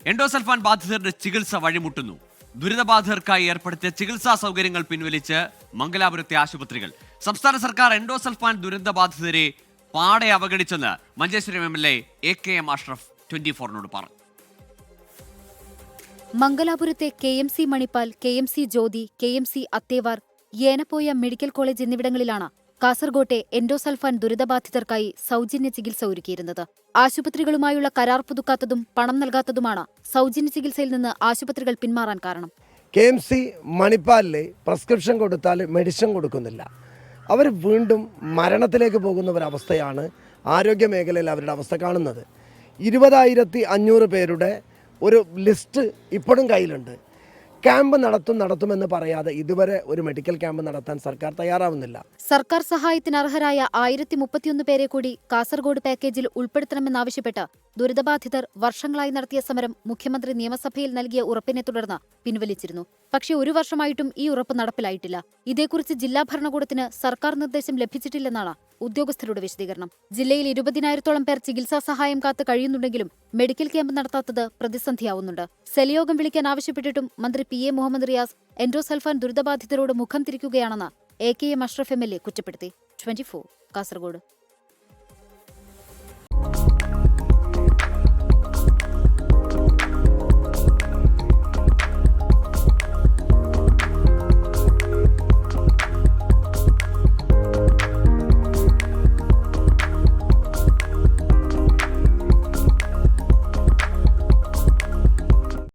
Endosulfan ബാധിതരുടെ ചികിത്സ വഴിമുട്ടുന്നു. ദുരിതബാധിതർക്കായി ഏർപ്പെടുത്തിയ ചികിത്സാ സൗകര്യങ്ങൾ പിൻവലിച്ച് മംഗലാപുരത്തെ ആശുപത്രികൾ. സംസ്ഥാന സർക്കാർ എൻഡോസൾഫാൻ ദുരന്തബാധിതരെ പാടെ അവഗണിച്ചെന്ന് മഞ്ചേശ്വരം MLA AKM അഷ്റഫ് 24-നോട് പറഞ്ഞു. മംഗലാപുരത്തെ KMC Manipal, KMC Jyothi, KMC Attavar, Yenepoya medical college എന്നിവിടങ്ങളിലാണ് കാസർകോട്ടെ എൻഡോസൾഫാൻ ദുരിതബാധിതർക്കായി സൗജന്യ ചികിത്സ ഒരുക്കിയിരുന്നത്. ആശുപത്രികളുമായുള്ള കരാർ പുതുക്കാത്തതും പണം നൽകാത്തതുമാണ് സൗജന്യ ചികിത്സയിൽ നിന്ന് ആശുപത്രികൾ പിന്മാറാൻ കാരണം. KMC മണിപ്പാലിലെ പ്രിസ്ക്രിപ്ഷൻ കൊടുത്താൽ മെഡിസിൻ കൊടുക്കുന്നില്ല. അവർ വീണ്ടും മരണത്തിലേക്ക് പോകുന്ന ഒരവസ്ഥയാണ് ആരോഗ്യ മേഖലയിൽ അവരുടെ അവസ്ഥ കാണുന്നത്. 20,500 പേരുടെ ഒരു ലിസ്റ്റ് ഇപ്പോഴും കയ്യിലുണ്ട്. ക്യാമ്പ് നടത്തുമെന്ന് പറയാതെ ഇതുവരെ ഒരു മെഡിക്കൽ ക്യാമ്പ് നടത്താൻ സർക്കാർ തയ്യാറാവുന്നില്ല. സർക്കാർ സഹായത്തിന് അർഹരായ 1031 പേരെ കൂടി കാസർഗോഡ് പാക്കേജിൽ ഉൾപ്പെടുത്തണമെന്നാവശ്യപ്പെട്ട് ദുരിതബാധിതർ വർഷങ്ങളായി നടത്തിയ സമരം മുഖ്യമന്ത്രി നിയമസഭയിൽ നൽകിയ ഉറപ്പിനെ തുടർന്ന് പിൻവലിച്ചിരുന്നു. പക്ഷേ 1 വർഷമായിട്ടും ഈ ഉറപ്പ് നടപ്പിലായിട്ടില്ല. ഇതേക്കുറിച്ച് ജില്ലാ ഭരണകൂടത്തിന് സർക്കാർ നിർദ്ദേശം ലഭിച്ചിട്ടില്ലെന്നാണ് ഉദ്യോഗസ്ഥരുടെ വിശദീകരണം. ജില്ലയിൽ 20,000-ഓളം പേർ ചികിത്സാ സഹായം കാത്ത് കഴിയുന്നുണ്ടെങ്കിലും മെഡിക്കൽ ക്യാമ്പ് നടത്താത്തത് പ്രതിസന്ധിയാവുന്നുണ്ട്. സെൽയോഗം വിളിക്കാൻ ആവശ്യപ്പെട്ടിട്ടും മന്ത്രി PA മുഹമ്മദ് റിയാസ് എൻഡോസൾഫാൻ ദുരിതബാധിതരോട് മുഖം തിരിക്കുകയാണെന്ന് AKM അഷ്റഫ് MLA കുറ്റപ്പെടുത്തി. 24 കാസർഗോഡ്.